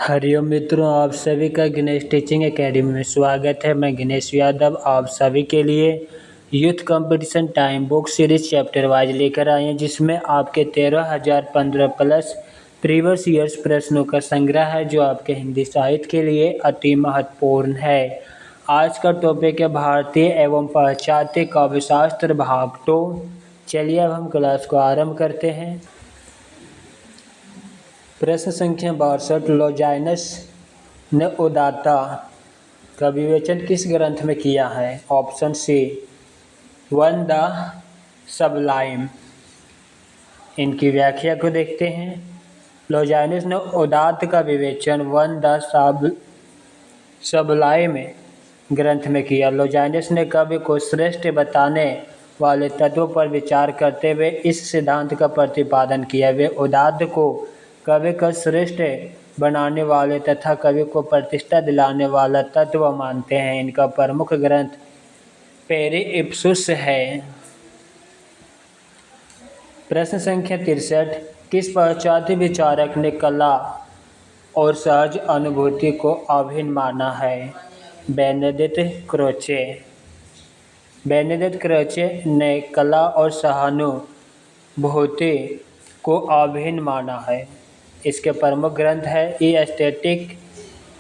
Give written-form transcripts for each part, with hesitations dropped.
हरिओम मित्रों, आप सभी का गणेश टीचिंग एकेडमी में स्वागत है। मैं गणेश यादव आप सभी के लिए youth competition time book series chapter wise लेकर आए हैं, जिसमें आपके 13,015 प्लस प्रीवियस ईयर्स प्रश्नों का संग्रह है, जो आपके हिंदी साहित्य के लिए अति महत्वपूर्ण है। आज का टॉपिक है भारतीय एवं पाश्चात्य काव्यशास्त्र भाग 2। चलिए अब हम क्लास को आरंभ करते हैं। प्रश्न संख्या 62, लॉजाइनस ने उदात्ता का विवेचन किस ग्रंथ में किया है? Option C, on the sublime. इनकी व्याख्या को देखते हैं। लॉजाइनस ने उदात्त का विवेचन वन द सबलाइम ग्रंथ में किया। लॉजाइनस ने काव्य को श्रेष्ठ बताने वाले तत्वों पर विचार करते हुए इस सिद्धांत का प्रतिपादन किया। वे उदात्त को कवि का श्रेष्ठ बनाने वाले तथा कवि को प्रतिष्ठा दिलाने वाला तत्व मानते हैं। इनका प्रमुख ग्रंथ पेरिप्सूस है। प्रश्न संख्या 63, किस पाश्चात्य विचारक ने कला और सहज अनुभूति को अभिन्न माना है? Benedict Croce. बेनेडिक्ट क्रोचे ने कला और सहानुभूति को अभिन्न माना है। इसके प्रमुख ग्रंथ है ई aesthetic,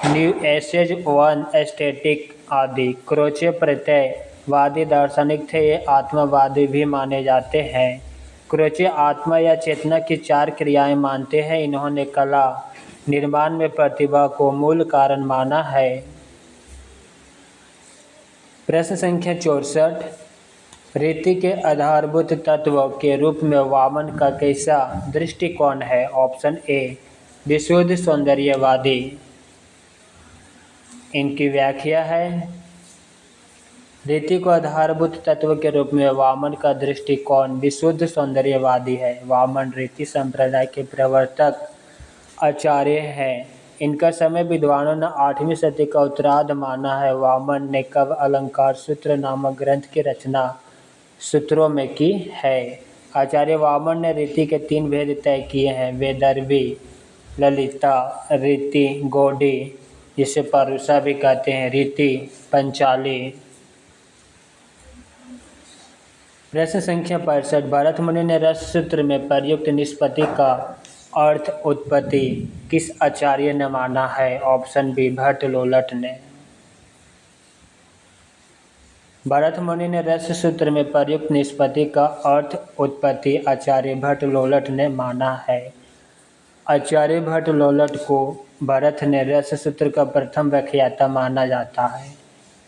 new essays, one aesthetic आदि। क्रोचे प्रत्ययवादी दार्शनिक थे। ये आत्मवादी भी माने जाते हैं। क्रोचे आत्मा या चेतना की 4 क्रियाएं मानते हैं। इन्होंने कला निर्माण में प्रतिभा को मूल कारण माना है। प्रश्न संख्या 64, रीति के आधारभूत तत्व के रूप में वामन का कैसा दृष्टिकोण है? ऑप्शन ए, विशुद्ध सौंदर्यवादी। इनकी व्याख्या है, रीति को आधारभूत तत्व के रूप में वामन का दृष्टिकोण विशुद्ध सौंदर्यवादी है। वामन रीति संप्रदाय के प्रवर्तक आचार्य हैं। इनका समय विद्वानों ने 8वीं सदी का उत्तरार्ध माना है। वामन ने काव्य अलंकार सूत्र नामक ग्रंथ की रचना सूत्रों में की है। आचार्य वामन ने रीति के 3 भेद तय किए हैं, वैदर्भी, ललिता, रीति गौड़ी, जिसे परुषा भी कहते हैं, रीति पंचाली। प्रश्न संख्या 65, भरत मुनि ने रस सूत्र में प्रयुक्त निष्पत्ति का अर्थ उत्पत्ति किस आचार्य ने माना है? ऑप्शन बी, भट्ट लोलट ने। भरत मुनि ने रस सूत्र में प्रयुक्त निष्पत्ति का अर्थ उत्पत्ति आचार्य भट्ट लोलट ने माना है। आचार्य भट्ट लोलट को भरत ने रस सूत्र का प्रथम व्याख्याता माना जाता है।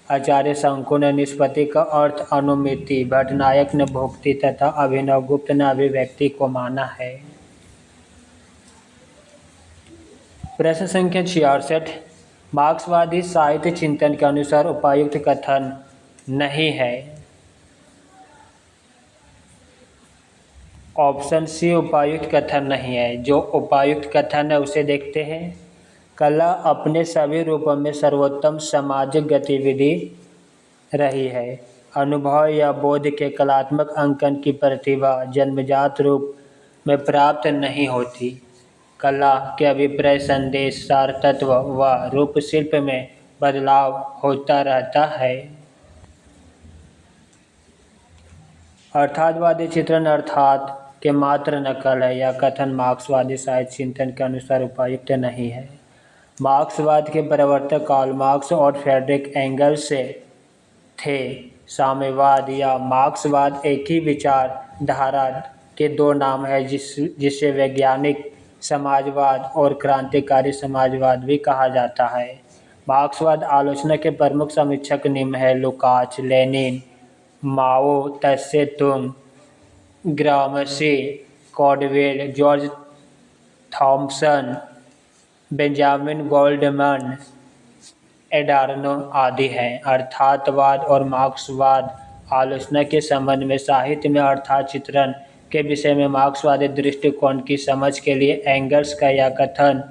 आचार्य शंकु ने निष्पत्ति का अर्थ अनुमिति, भट्टनायक ने भुक्ति तथा अभिनव गुप्त ने अभिव्यक्ति को माना है। प्रश्न संख्या 66, मार्क्सवादी साहित्य चिंतन के अनुसार उपर्युक्त कथन नहीं है। ऑप्शन सी, उपर्युक्त कथन नहीं है। जो उपर्युक्त कथन है उसे देखते हैं। कला अपने सभी रूपों में सर्वोत्तम सामाजिक गतिविधि रही है। अनुभव या बोध के कलात्मक अंकन की प्रतिभा जन्मजात रूप में प्राप्त नहीं होती। कला के अभिप्राय, संदेश, सार तत्व व रूप शिल्प में बदलाव होता रहता है। अर्थातवादी चित्रण अर्थात के मात्र नकल है। यह कथन मार्क्सवादी साहित्य चिंतन के अनुसार उपयुक्त नहीं है। मार्क्सवाद के प्रवर्तक कार्ल मार्क्स और फ्रेडरिक एंगल्स थे। साम्यवाद या मार्क्सवाद एक ही विचारधारा के 2 नाम है, जिसे वैज्ञानिक समाजवाद और क्रांतिकारी समाजवाद भी कहा जाता है। मार्क्सवाद आलोचना के प्रमुख समीक्षक निम्न है: लुकाच, Lenin, Mao Tse Tung, Gramsci, Caudwell, George Thomson, Benjamin Goldmann, Adorno आदि हैं। अर्थातवाद और मार्क्सवाद आलोचना के संबंध में साहित्य में अर्थात चित्रण के विषय में मार्क्सवादी दृष्टिकोण की समझ के लिए एंगल्स का यह कथन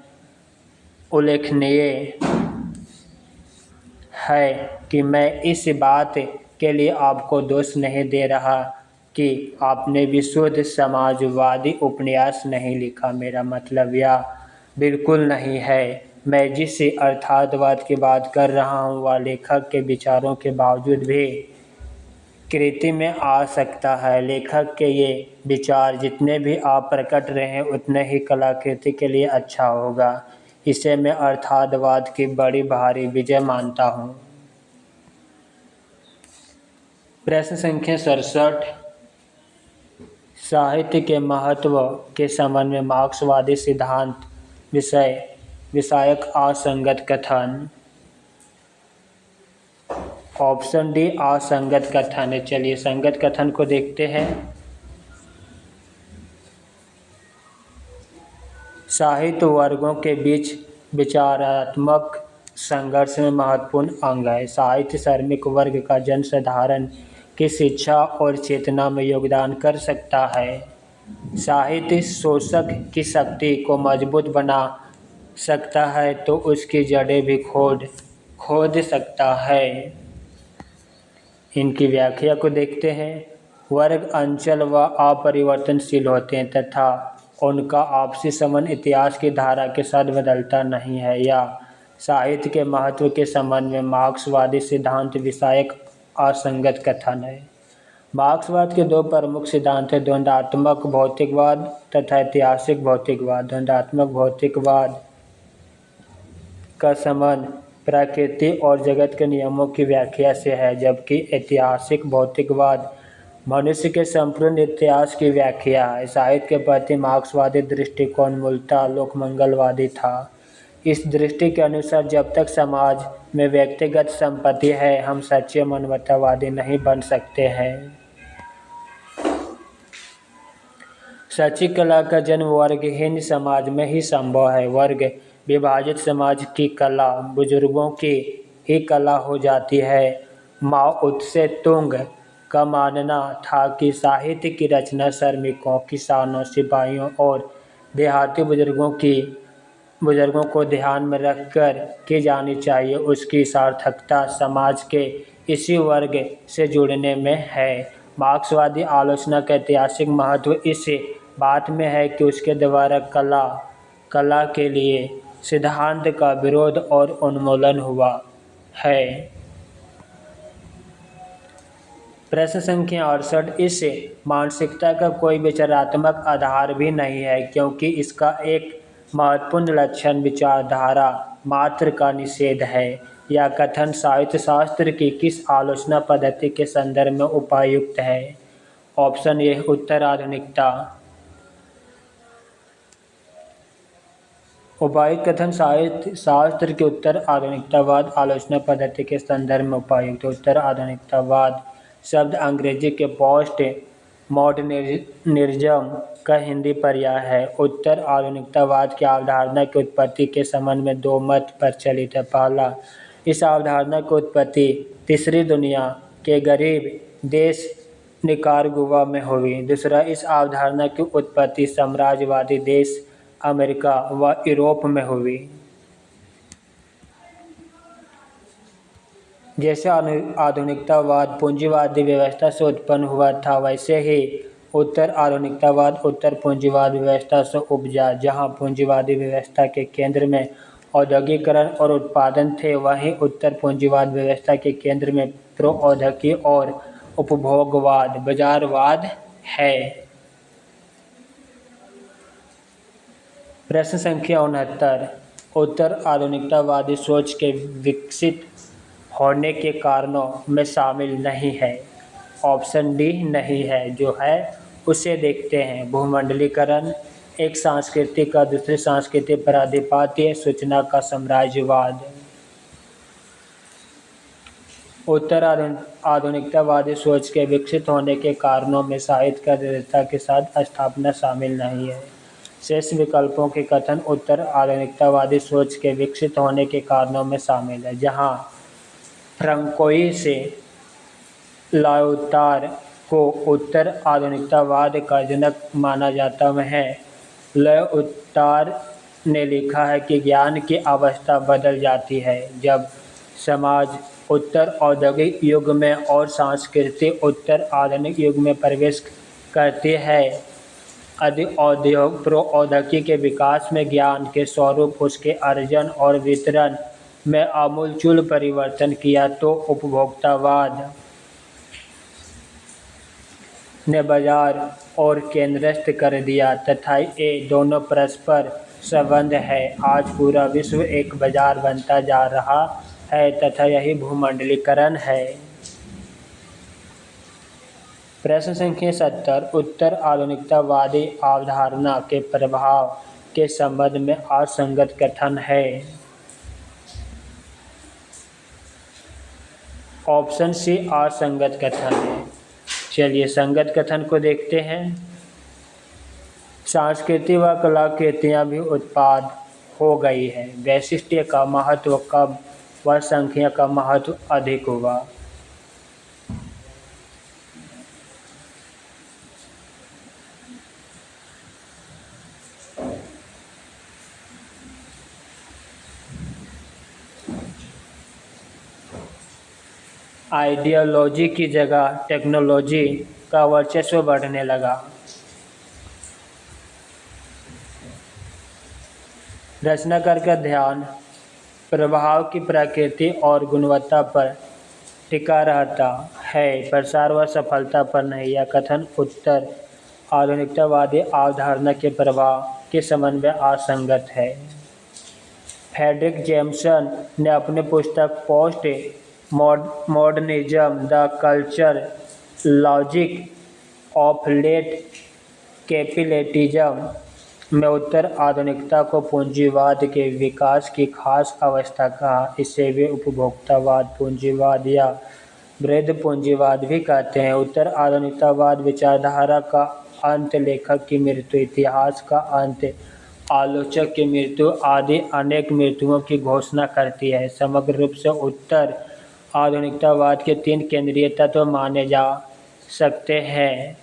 उल्लेखनीय है कि मैं इस बात के लिए आपको दोष नहीं दे रहा कि आपने विशुद्ध समाजवादी उपन्यास नहीं लिखा। मेरा मतलब यह बिल्कुल नहीं है मैं जिस अर्थार्थवाद की बात कर रहा हूँ वह लेखक के विचारों के बावजूद भी कृति में आ सकता है। लेखक के ये विचार जितने भी आप प्रकट रहे उतने ही कलाकृति के लिए अच्छा होगा। इसे मैं अर्थार्थवाद की बड़ी भारी विजय मानता हूँ। प्रश्न संख्या 67, साहित्य के महत्व के संबंध में मार्क्सवादी सिद्धांत विषयक असंगत कथन। ऑप्शन डी असंगत कथन है। चलिए संगत कथन को देखते हैं। साहित्य वर्गों के बीच विचारात्मक संघर्ष में महत्वपूर्ण अंग है। साहित्य श्रमिक वर्ग का जनसाधारण की शिक्षा और चेतना में योगदान कर सकता है। साहित्य शोषक की शक्ति को मजबूत बना सकता है तो उसकी जड़ें भी खोद सकता है। इनकी व्याख्या को देखते हैं। वर्ग अंचल व अपरिवर्तनशील होते हैं तथा उनका आपसी संबंध इतिहास की धारा के साथ बदलता नहीं है। या साहित्य के महत्व के संबंध में मार्क्सवादी सिद्धांत विषयक असंगत कथन है। मार्क्सवाद के दो प्रमुख सिद्धांत हैं, द्वंद्वात्मक भौतिकवाद तथा ऐतिहासिक भौतिकवाद। द्वंद्वात्मक भौतिकवाद का संबंध प्रकृति और जगत के नियमों की व्याख्या से है, जबकि ऐतिहासिक भौतिकवाद मनुष्य के संपूर्ण इतिहास की व्याख्या है। साहित्य के प्रति मार्क्सवादी दृष्टिकोण मूलतः लोकमंगलवादी था। इस दृष्टि के अनुसार जब तक समाज में व्यक्तिगत संपत्ति है हम सच्चे मानवतावादी नहीं बन सकते हैं। सच्ची कला का जन्म वर्गहीन समाज में ही संभव है। वर्ग विभाजित समाज की कला बुजुर्गों की ही कला हो जाती है। माओ त्से तुंग का मानना था कि साहित्य की रचना श्रमिकों, किसानों, सिपाहियों और देहाती बुजुर्गों को ध्यान में रखकर की जानी चाहिए। उसकी सार्थकता समाज के इसी वर्ग से जुड़ने में है। मार्क्सवादी आलोचना का ऐतिहासिक महत्व इस बात में है कि उसके द्वारा कला के लिए सिद्धांत का विरोध और उन्मूलन हुआ है। प्रश्न संख्या 68, इस मानसिकता का कोई विचारात्मक आधार भी नहीं है क्योंकि इसका एक महत्वपूर्ण लक्षण विचारधारा मात्र का निषेध है। यह कथन साहित्य शास्त्र की किस आलोचना पद्धति के संदर्भ में उपयुक्त है? ऑप्शन ए उत्तर आधुनिकता। उपर्युक्त कथन साहित्य शास्त्र के उत्तर आधुनिकतावाद आलोचना पद्धति के संदर्भ में उपयुक्त। उत्तर आधुनिकतावाद शब्द अंग्रेजी के पोस्ट मॉडर्निज्म का हिंदी पर्याय है। उत्तर आधुनिकतावाद की अवधारणा की उत्पत्ति के संबंध में दो मत प्रचलित है। पहला, इस अवधारणा की उत्पत्ति तीसरी दुनिया के गरीब देश निकारागुआ में हुई। दूसरा, इस अवधारणा की उत्पत्ति साम्राज्यवादी देश अमेरिका व यूरोप में हुई। जैसे आधुनिकतावाद पूंजीवादी व्यवस्था से उत्पन्न हुआ था वैसे ही उत्तर आधुनिकतावाद उत्तर पूंजीवाद व्यवस्था से उपजा। जहां पूंजीवादी व्यवस्था के केंद्र में औद्योगिकरण और उत्पादन थे वहीं उत्तर पूंजीवाद व्यवस्था के केंद्र में प्रौद्योगिकी और उपभोगवाद बाजारवाद है। प्रश्न संख्या 69, उत्तर आधुनिकतावादी सोच के विकसित होने के कारणों में शामिल नहीं है। ऑप्शन डी नहीं है। जो है उसे देखते हैं। भूमंडलीकरण, एक संस्कृति का दूसरी संस्कृति पर आधिपत्य, सूचना का साम्राज्यवाद। उत्तर आधुनिकतावादी सोच के विकसित होने के कारणों में साहित्य का दृढ़ता के साथ स्थापना शामिल नहीं है। शेष विकल्पों के कथन उत्तर आधुनिकतावादी सोच के विकसित होने के कारणों में शामिल है। जहां फ्रांकोइस लाउतार को उत्तर आधुनिकतावाद का जनक माना जाता है, लाउतार ने लिखा है कि ज्ञान की अवस्था बदल जाती है जब समाज उत्तर औद्योगिक युग में और संस्कृति उत्तर आधुनिक युग में प्रवेश करती है। प्रौद्योगिकी के विकास में ज्ञान के स्वरूप उसके अर्जन और वितरण में आमूलचूल परिवर्तन किया तो उपभोक्तावाद ने बाजार और केंद्रस्थ कर दिया तथा ये दोनों परस्पर संबंध है। आज पूरा विश्व एक बाजार बनता जा रहा है तथा यही भूमंडलीकरण है। प्रश्न संख्या 70 उत्तर आधुनिकतावादी अवधारणा के प्रभाव के संबंध में असंगत कथन है। ऑप्शन सी असंगत कथन है। चलिए संगत कथन को देखते हैं। संस्कृति व कलाकृतियाँ भी उत्पाद हो गई है। वैशिष्ट्य का महत्व कम व संख्या का महत्व अधिक हुआ। आइडियोलॉजी की जगह टेक्नोलॉजी का वर्चस्व बढ़ने लगा। रचनाकार का ध्यान प्रभाव की प्रकृति और गुणवत्ता पर टिका रहता है, प्रसार व सफलता पर नहीं। यह कथन उत्तर आधुनिकतावादी अवधारणा के प्रभाव के संबंध में असंगत है। फ्रेडरिक जेम्सन ने अपनी पुस्तक post modernism the culture logic of late capitalism में उत्तर आधुनिकता को पूंजीवाद के विकास की खास अवस्था कहा। इसे वे उपभोक्तावाद पूंजीवाद या वृद्ध पूंजीवाद भी कहते हैं। उत्तर आधुनिकतावाद विचारधारा का अंत, लेखक की मृत्यु, इतिहास का अंत, आलोचक की मृत्यु आदि अनेक मृत्युओं की घोषणा करती है। समग्र रूप से उत्तर आधुनिकतावाद के 3 केंद्रीय तत्व माने जा सकते हैं।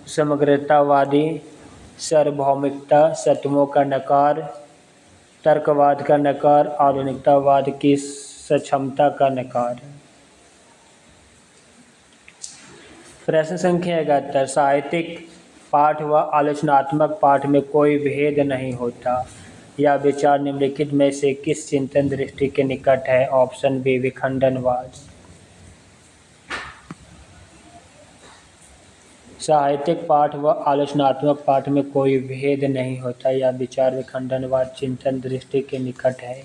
समग्रतावादी सार्वभौमिकता, सत्यों का नकार, तर्कवाद का नकार, आधुनिकतावाद की सक्षमता का नकार। प्रश्न संख्या 71 साहित्यिक पाठ व आलोचनात्मक पाठ में कोई भेद नहीं होता। यह विचार निम्नलिखित में से किस चिंतन दृष्टि के निकट है। ऑप्शन बी विखंडनवाद। साहित्यिक पाठ व आलोचनात्मक पाठ में कोई भेद नहीं होता। यह विचार विखंडनवाद चिंतन दृष्टि के निकट है।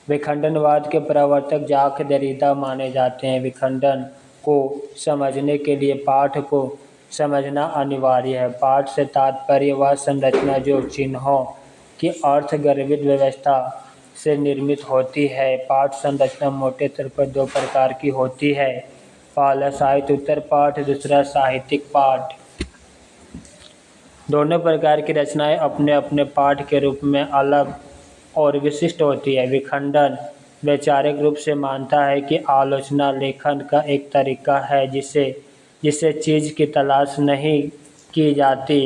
विखंडनवाद के प्रवर्तक जाक देरिदा माने जाते हैं। विखंडन को समझने के लिए पाठ को समझना अनिवार्य है। पाठ से तात्पर्य वह संरचना जो चिन्हों की अर्थ गर्भित व्यवस्था से निर्मित होती है। पाठ संरचना मोटे तौर पर 2 प्रकार की होती है। पहला साहित्य उत्तर पाठ, दूसरा साहित्यिक पाठ। दोनों प्रकार की रचनाएं अपने अपने पाठ के रूप में अलग और विशिष्ट होती है। विखंडन वैचारिक रूप से मानता है कि आलोचना लेखन का एक तरीका है जिससे चीज़ की तलाश नहीं की जाती,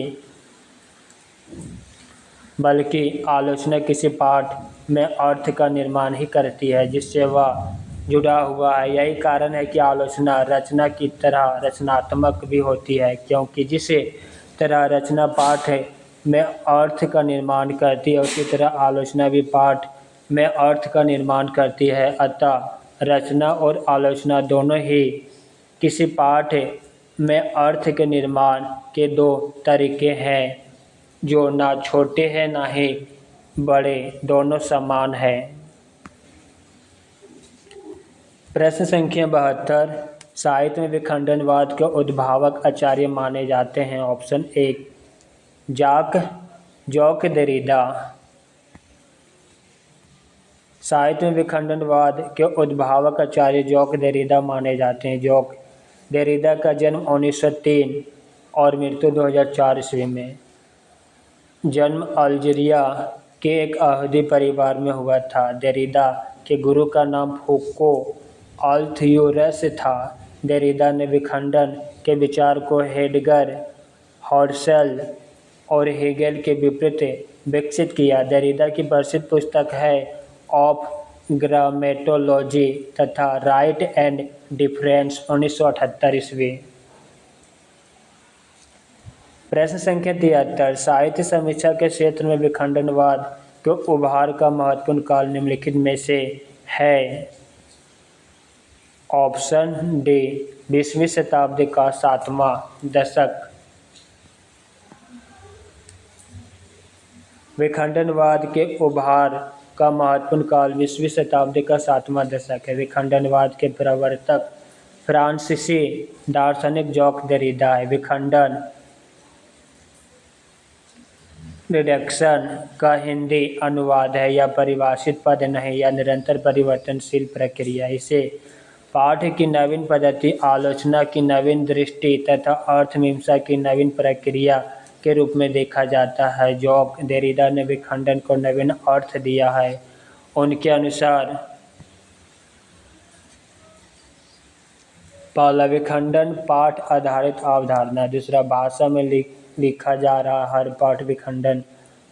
बल्कि आलोचना किसी पाठ में अर्थ का निर्माण ही करती है जिससे वह जुड़ा हुआ है। यही कारण है कि आलोचना रचना की तरह रचनात्मक भी होती है, क्योंकि जिस तरह रचना पाठ में अर्थ का निर्माण करती है उसी तरह आलोचना भी पाठ में अर्थ का निर्माण करती है। अतः रचना और आलोचना दोनों ही किसी पाठ में अर्थ के निर्माण के 2 तरीके हैं जो ना छोटे हैं ना ही बड़े, दोनों समान हैं। प्रश्न संख्या 72 साहित्य में विखंडनवाद के उद्भावक आचार्य माने जाते हैं। Option 1 Jacques Derrida. साहित्य में विखंडनवाद के उद्भावक आचार्य जॉक देरिदा माने जाते हैं। जॉक देरिदा का जन्म 1903 और मृत्यु 2004 ईस्वी में। जन्म अल्जीरिया के एक यहूदी परिवार में हुआ था। देरिदा के गुरु का नाम फूको अल्थ्यूरस था। देरिदा ने विखंडन के विचार को हेडगर, हॉर्सेल और हेगेल के विपरीत विकसित किया। देरिदा की प्रसिद्ध पुस्तक है ऑफ ग्रामेटोलॉजी तथा राइट एंड डिफरेंस 1978 ईस्वी। प्रश्न संख्या 73 साहित्य समीक्षा के क्षेत्र में विखंडनवाद के उभार का महत्वपूर्ण काल निम्नलिखित में से है। ऑप्शन डी 20वीं शताब्दी का 7वां दशक। विखंडनवाद के उभार का महत्वपूर्ण काल 20वीं शताब्दी का 7वां दशक है। विखंडनवाद के प्रवर्तक फ्रांसीसी दार्शनिक जॉक देरिडा है। विखंडन रिडक्शन का हिंदी अनुवाद है या परिभाषित पद नहीं या निरंतर परिवर्तनशील प्रक्रिया। इसे पाठ्य की नवीन पद्धति, आलोचना की नवीन दृष्टि तथा अर्थमीमांसा की नवीन प्रक्रिया के रूप में देखा जाता है। जॉक देरिडा ने विखंडन को नवीन अर्थ दिया है। उनके अनुसार पहला, विखंडन पाठ आधारित अवधारणा। दूसरा, भाषा में लिखा जा रहा हर पाठ विखंडन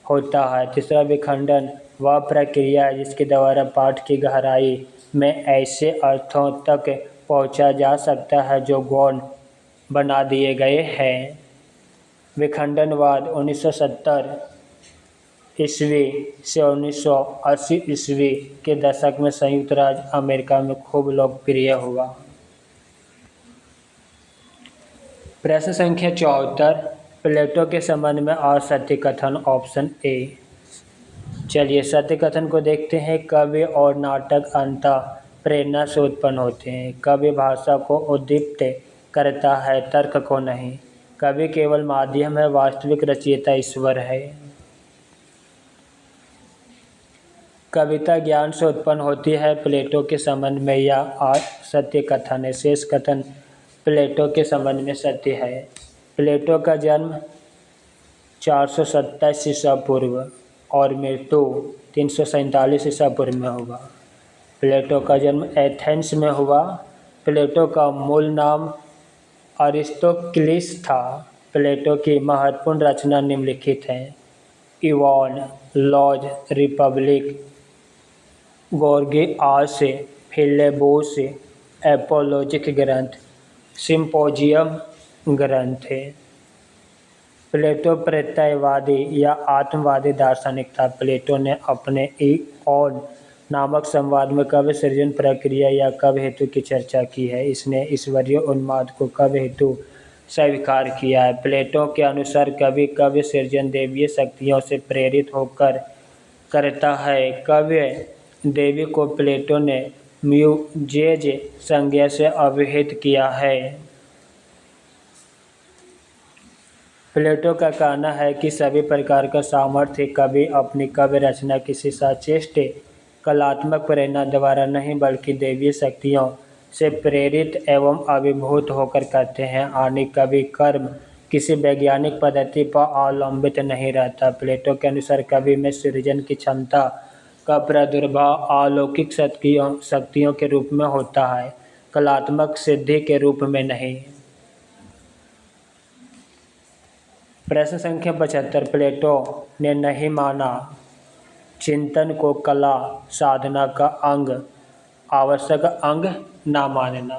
होता है। तीसरा, विखंडन वह प्रक्रिया है जिसके द्वारा पाठ की गहराई में ऐसे अर्थों तक पहुंचा जा सकता है जो गौण बना दिए गए हैं। विखंडनवाद 1970 ईस्वी से 1980 ईस्वी के दशक में संयुक्त राज्य अमेरिका में खूब लोकप्रिय हुआ। प्रश्न संख्या 74 प्लेटो के संबंध में असत्य कथन। Option A. चलिए सत्य कथन को देखते हैं। काव्य और नाटक अंततः प्रेरणा से उत्पन्न होते हैं। काव्य भाषा को उद्दीप्त करता है, तर्क को नहीं। काव्य केवल माध्यम है, वास्तविक रचयिता ईश्वर है। कविता ज्ञान से उत्पन्न होती है। प्लेटो के संबंध में यह असत्य कथन है। शेष कथन प्लेटो के संबंध में सत्य है। प्लेटो का जन्म 427 ईसा पूर्व और मृत्यु 347 ईसा पूर्व में हुआ। प्लेटो का जन्म एथेंस में हुआ। प्लेटो का मूल नाम अरिस्टोक्लिस था। प्लेटो की महत्वपूर्ण रचना निम्नलिखित हैं: इवॉन, लॉज, रिपब्लिक, गोर्गियास, फिलेबुस, एपोलॉजिक ग्रंथ, सिम्पोजियम ग्रंथ। प्लेटो प्रत्ययवादी या आत्मवादी दार्शनिक था। प्लेटो ने अपने इओन नामक संवाद में काव्य सृजन प्रक्रिया या काव्य हेतु की चर्चा की है। इसने ईश्वरीय उन्माद को काव्य हेतु स्वीकार किया है। प्लेटो के अनुसार कवि काव्य सृजन दैवीय शक्तियों से प्रेरित होकर करता है। काव्य देवी को प्लेटो ने म्यूजेज संज्ञा से अभिहित किया है। प्लेटो का कहना है कि सभी प्रकार का सामर्थ्य कवि अपनी काव्य रचना किसी सचेष्ट कलात्मक प्रेरणा द्वारा नहीं बल्कि दैवीय शक्तियों से प्रेरित एवं अभिभूत होकर करते हैं। आनि कवि कर्म किसी वैज्ञानिक पद्धति पर अवलंबित नहीं रहता। प्लेटो के अनुसार कवि में सृजन की क्षमता का प्रादुर्भाव अलौकिक शक्तियों के रूप में होता है, कलात्मक सिद्धि के रूप में नहीं। प्रश्न संख्या 75 प्लेटो ने नहीं माना चिंतन को कला साधना का अंग, आवश्यक अंग ना मानना।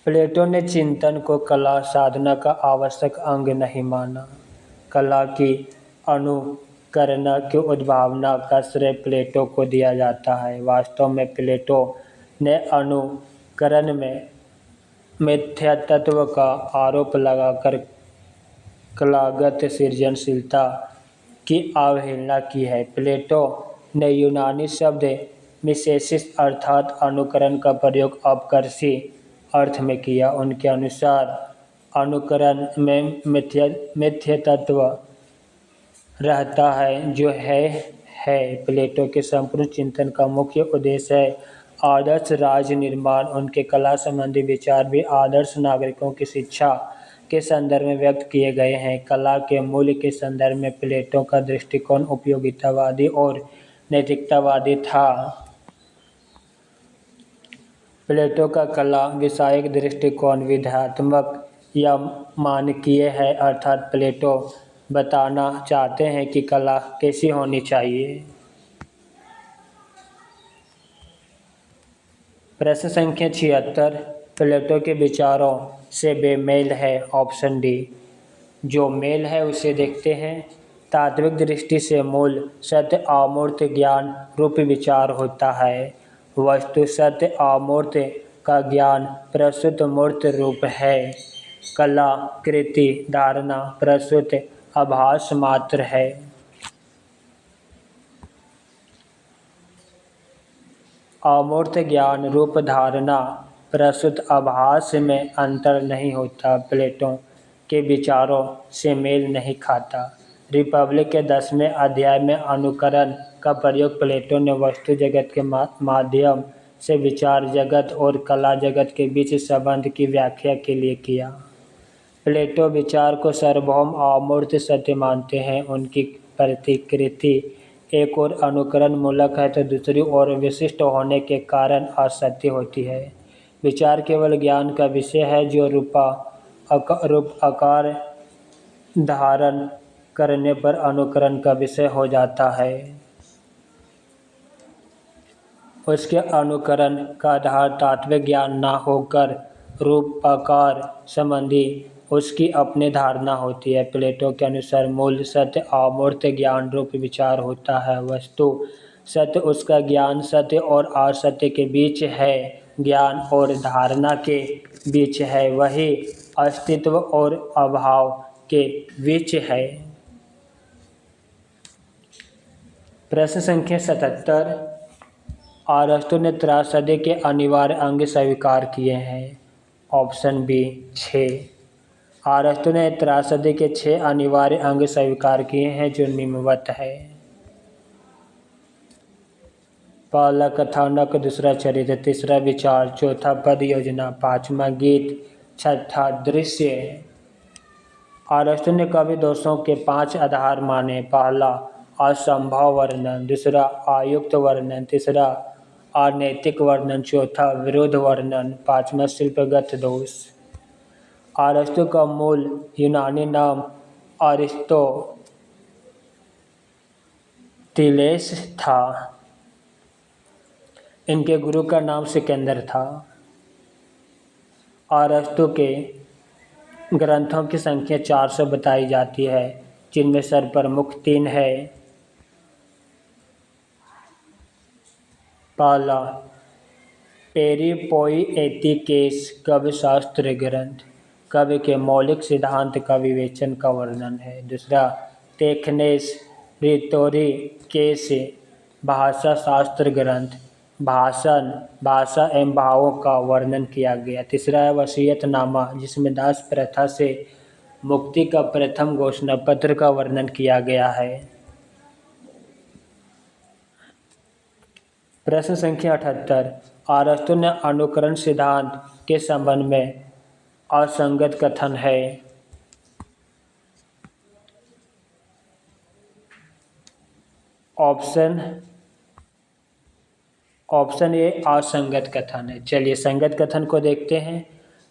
प्लेटो ने चिंतन को कला साधना का आवश्यक अंग नहीं माना। कला की अनुकरणा की उद्भावना का श्रेय प्लेटो को दिया जाता है। वास्तव में प्लेटो ने अनुकरण में मिथ्यात्व का आरोप लगाकर कलागत सृजनशीलता की अवहेलना की है। प्लेटो ने यूनानी शब्द मिमेसिस अर्थात अनुकरण का प्रयोग अपकर्षी अर्थ में किया। उनके अनुसार अनुकरण में मिथ्यात्व रहता है जो है। प्लेटो के संपूर्ण चिंतन का मुख्य उद्देश्य है आदर्श राज्य निर्माण। उनके कला संबंधी विचार भी आदर्श नागरिकों की शिक्षा के संदर्भ में व्यक्त किए गए हैं। कला के मूल्य के संदर्भ में प्लेटो का दृष्टिकोण उपयोगितावादी और नैतिकतावादी था। प्लेटो का कला विषयक दृष्टिकोण विधात्मक या मानकीय है, अर्थात प्लेटो बताना चाहते हैं कि कला कैसी होनी चाहिए। प्रश्न संख्या 76 प्लेटो के विचारों से बेमेल है। Option D. जो मेल है उसे देखते हैं। तात्विक दृष्टि से मूल सत्य अमूर्त ज्ञान रूप विचार होता है। वस्तु सत्य अमूर्त का ज्ञान प्रस्तुत मूर्त रूप है। कला कृति धारणा प्रस्तुत आभास मात्र है। अमूर्त ज्ञान रूप धारणा प्रस्तुत आभास में अंतर नहीं होता। प्लेटो के विचारों से मेल नहीं खाता। रिपब्लिक के 10वें अध्याय में अनुकरण का प्रयोग प्लेटो ने वस्तु जगत के माध्यम से विचार जगत और कला जगत के बीच संबंध की व्याख्या के लिए किया। प्लेटो विचार को सार्वभौम अमूर्त सत्य मानते हैं। उनकी प्रतिकृति एक और अनुकरण मूलक है तो दूसरी ओर विशिष्ट होने के कारण असत्य होती है। विचार केवल ज्ञान का विषय है जो रूप आकार धारण करने पर अनुकरण का विषय हो जाता है। उसके अनुकरण का आधार तात्विक ज्ञान न होकर रूप आकार संबंधी उसकी अपनी धारणा होती है। प्लेटो के अनुसार मूल सत्य अमूर्त ज्ञान रूप विचार होता है। वस्तु सत्य उसका ज्ञान सत्य और असत्य के बीच है। ज्ञान और धारणा के बीच है। वही अस्तित्व और अभाव के बीच है। प्रश्न संख्या 77। अरस्तु ने त्रासदी के अनिवार्य अंग स्वीकार किए हैं। Option B 6। अरस्तु ने त्रासदी के 6 अनिवार्य अंग स्वीकार किए हैं जो निम्नवत है। पहला कथानक, दूसरा चरित्र, तीसरा विचार, चौथा पद योजना, पांचवा गीत, छठा दृश्य। अरस्तु ने कवि दोषों के 5 आधार माने। पहला असंभव वर्णन, दूसरा अयुक्त वर्णन, तीसरा अनैतिक वर्णन, चौथा विरोध वर्णन, पांचवा शिल्पगत दोष। अरस्तु का मूल यूनानी नाम अरिस्टोतिलेस था। इनके गुरु का नाम सिकंदर था। अरस्तु के ग्रंथों की संख्या 400 बताई जाती है जिनमें सर्वप्रमुख 3 है। पहला पेरिपोइएटिकेस कवि शास्त्र ग्रंथ, कवि के मौलिक सिद्धांत का विवेचन का वर्णन है। दूसरा टेक्नेस रिटोरिकेस भाषा शास्त्र ग्रंथ, भाषा एवं भावों का वर्णन किया गया। तीसरा है वसीयतनामा जिसमें दास प्रथा से मुक्ति का प्रथम घोषणा पत्र का वर्णन किया गया है। प्रश्न संख्या 78। अरस्तु ने अनुकरण सिद्धांत के संबंध में असंगत कथन है। ऑप्शन ए असंगत कथन है। चलिए संगत कथन को देखते हैं।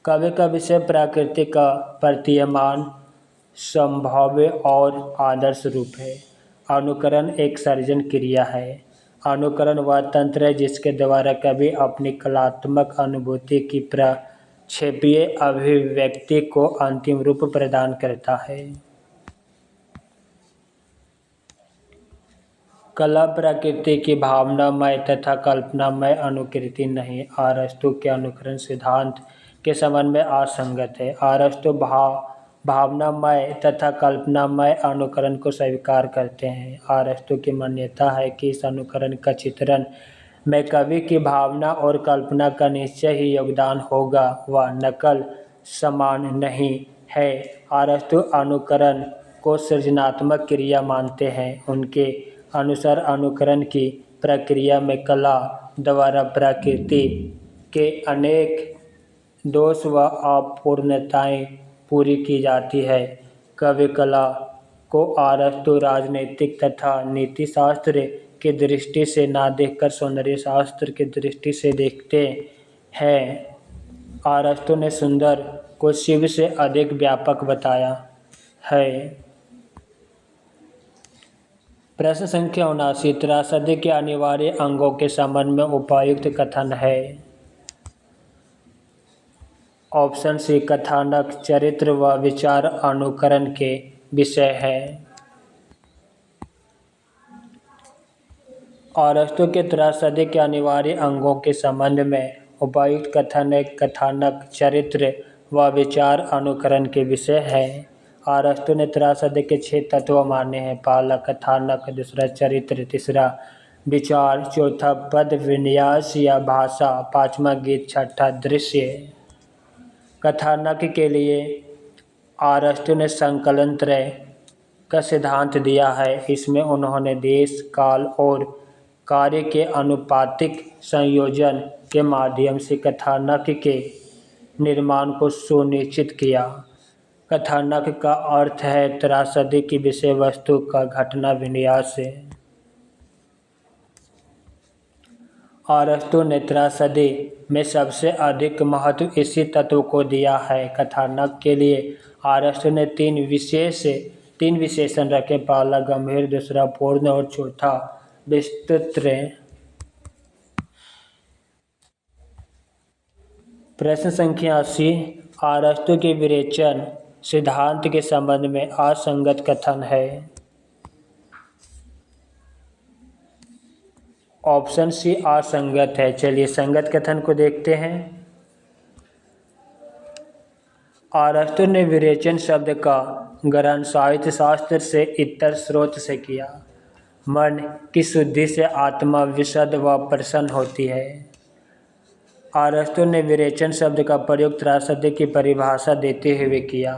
कवि का विषय प्रकृति का प्रतीयमान संभाव्य और आदर्श रूप है। अनुकरण एक सर्जन क्रिया है। अनुकरण वह तंत्र है जिसके द्वारा कवि अपनी कलात्मक अनुभूति की प्रक्षेपीय अभिव्यक्ति को अंतिम रूप प्रदान करता है। कला प्रकृति की भावनामय तथा कल्पनामय अनुकृति नहीं। अरस्तु के अनुकरण सिद्धांत के संबंध में असंगत है। अरस्तु भावनामय तथा कल्पनामय अनुकरण को स्वीकार करते हैं। अरस्तु की मान्यता है कि इस अनुकरण का चित्रण में कवि की भावना और कल्पना का निश्चय ही योगदान होगा, वह नकल समान नहीं है। अरस्तु अनुकरण को सृजनात्मक क्रिया मानते हैं। उनके अनुसार अनुकरण की प्रक्रिया में कला द्वारा प्रकृति के अनेक दोष व अपूर्णताएं पूरी की जाती है। कवि कला को अरस्तु राजनीतिक तथा नीति शास्त्र की दृष्टि से न देखकर सौंदर्य शास्त्र की दृष्टि से देखते हैं। अरस्तु ने सुंदर को शिव से अधिक व्यापक बताया है। प्रश्न संख्या 79। त्रासदी के अनिवार्य अंगों के संबंध में उपयुक्त कथन है। ऑप्शन सी कथानक, चरित्र व विचार अनुकरण के विषय है। अरस्तू के त्रासदी के अनिवार्य अंगों के संबंध में उपयुक्त कथन एक कथानक, चरित्र व विचार अनुकरण के विषय है। अरस्तू ने त्रासदी के 6 तत्व माने हैं। पहला कथानक, दूसरा चरित्र, तीसरा विचार, चौथा पद विन्यास या भाषा, पांचवा गीत, छठा दृश्य। कथानक के लिए अरस्तू ने संकलन त्रय का सिद्धांत दिया है। इसमें उन्होंने देश, काल और कार्य के अनुपातिक संयोजन के माध्यम से कथानक के निर्माण को सुनिश्चित किया। कथानक का अर्थ है त्रासदी की विषय वस्तु का घटना विन्यास। अरस्तू ने त्रासदी में सबसे अधिक महत्व इसी तत्व को दिया है। कथानक के लिए अरस्तू ने तीन विशेषण रखे। पहला गंभीर, दूसरा पूर्ण और चौथा विस्तृत। प्रश्न संख्या 80, अरस्तू के विवेचन सिद्धांत के संबंध में असंगत कथन है। ऑप्शन सी असंगत है। चलिए संगत कथन को देखते हैं। अरस्तू ने विवेचन शब्द का ग्रहण साहित्य शास्त्र से इतर स्रोत से किया। मन की शुद्धि से आत्मा विशुद्ध व प्रसन्न होती है। अरस्तू ने विवेचन शब्द का प्रयोग त्रासदी की परिभाषा देते हुए किया।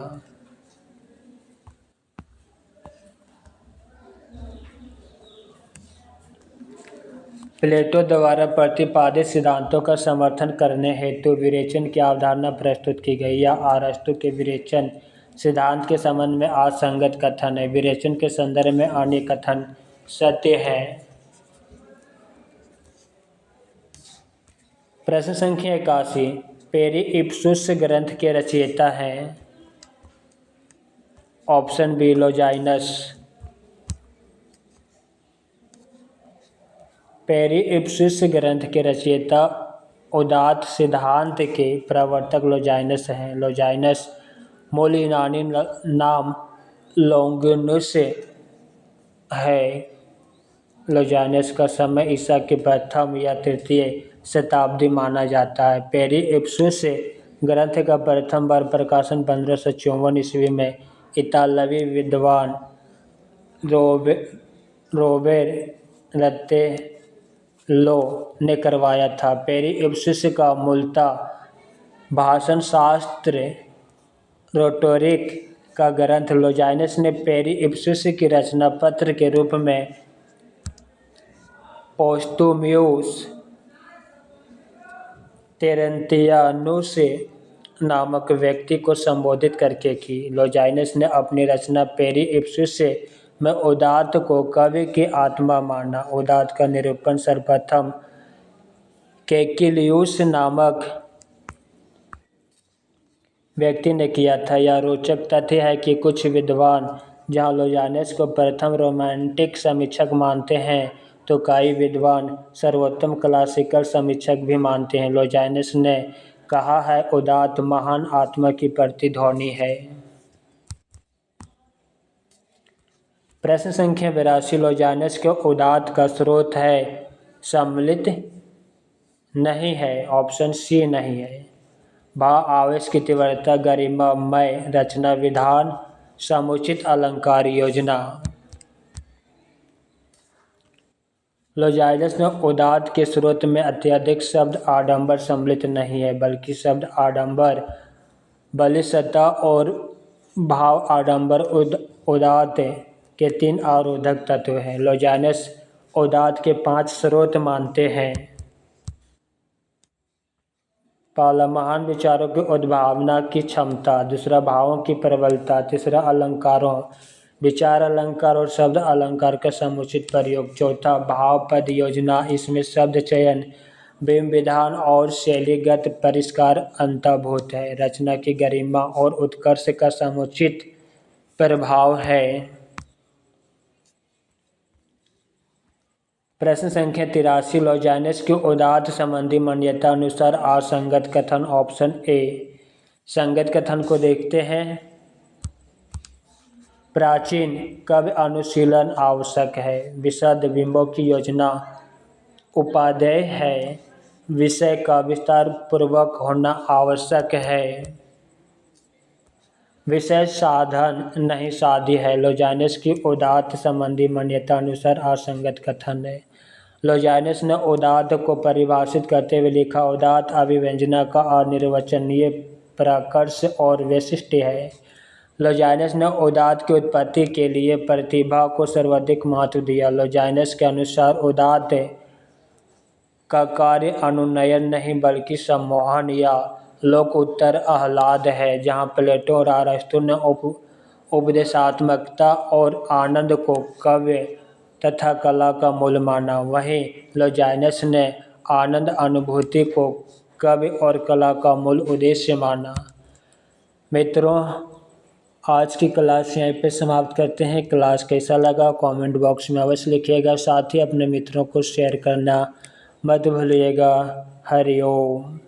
प्लेटो द्वारा प्रतिपादित सिद्धांतों का समर्थन करने हेतु विवेचन की अवधारणा प्रस्तुत की गई। या अरस्तू के विवेचन सिद्धांत के संबंध में असंगत कथन है। विवेचन के संदर्भ में अन्य कथन सत्य है। प्रश्न संख्या 81, पेरिप्सूस ग्रंथ के रचयिता हैं। Option B लोजाइनस। पेरिप्सूस ग्रंथ के रचयिता उदात्त सिद्धांत के प्रवर्तक लोजाइनस हैं। लोजाइनस मूल यूनानी नाम लोंगिनुस है। लोजाइनस का समय ईसा की प्रथम या तृतीय शताब्दी माना जाता है। पेरिप्सूस ग्रंथ का प्रथम बार प्रकाशन 1554 ईस्वी में इतालवी विद्वान रोबेर रत्तेलो ने करवाया था। पेरिप्सूस का मूलतः भाषण शास्त्र रेटोरिक का ग्रंथ लोजाइनस ने पेरिप्सूस की रचना पत्र के रूप में पोस्तुम्यूस तेरेंतियानुस नामक व्यक्ति को संबोधित करके की। लोजाइनस ने अपनी रचना पेरिप्सूस में उदात्त को कवि की आत्मा माना। उदात्त का निरूपण सर्वप्रथम कैकिलियुस नामक व्यक्ति ने किया था। यह रोचक तथ्य है कि कुछ विद्वान जहां लोजाइनस को प्रथम रोमांटिक समीक्षक मानते हैं तो कई विद्वान सर्वोत्तम क्लासिकल समीक्षक भी मानते हैं। लोजाइनस ने कहा है उदात्त महान आत्मा की प्रतिध्वनि है। प्रश्न संख्या 82, लोजाइनस के उदात्त का स्रोत है सम्मिलित नहीं है। ऑप्शन सी नहीं है। भाव, आवेश की तीव्रता, गरिमामय रचना विधान, समुचित अलंकार योजना। लोजाइनस ने उदात्त के स्रोत में अत्यधिक शब्द आडंबर सम्मिलित नहीं है, बल्कि शब्द आडंबर, बलिष्ठता और भाव आडंबर उदात्त के 3 अवरोधक तत्व हैं। लोजाइनस उदात्त के 5 स्रोत मानते हैं। पहला महान विचारों की उद्भावना की क्षमता, दूसरा भावों की प्रबलता, तीसरा अलंकारों, विचार अलंकार और शब्द अलंकार का समुचित प्रयोग, चौथा भाव पद योजना। इसमें शब्द चयन, बिंब विधान और शैलीगत परिष्कार अंतर्भूत है। रचना की गरिमा और उत्कर्ष का समुचित प्रभाव है। प्रश्न संख्या 83, लोजाइनस की उदात्त संबंधी मान्यता अनुसार असंगत कथन। ऑप्शन ए संगत कथन को देखते हैं। प्राचीन काव्य अनुशीलन आवश्यक है। विशद बिंबों की योजना उपादेय है। विषय का विस्तार पूर्वक होना आवश्यक है। विषय साधन नहीं साध्य है। लोजाइनस की उदात्त संबंधी मान्यता अनुसार असंगत कथन है। लोजाइनस ने उदात्त को परिभाषित करते हुए लिखा, उदात्त अभिव्यंजना का अनिर्वचनीय प्रकर्ष और वैशिष्ट्य है। लोजाइनस ने उदात्त की उत्पत्ति के लिए प्रतिभा को सर्वाधिक महत्व दिया। लोजाइनस के अनुसार उदात्त का कार्य अनुनयन नहीं बल्कि सम्मोहन या लोक उत्तर आह्लाद है। जहाँ प्लेटो और अरस्तु ने उपदेशात्मकता और आनंद को काव्य तथा कला का मूल माना, वहीं लोजाइनस ने आनंद अनुभूति को काव्य और कला का मूल उद्देश्य माना। मित्रों, आज की क्लास यहीं पे समाप्त करते हैं। क्लास कैसा लगा कमेंट बॉक्स में अवश्य लिखिएगा। साथ ही अपने मित्रों को शेयर करना मत भूलिएगा। हरि ओम।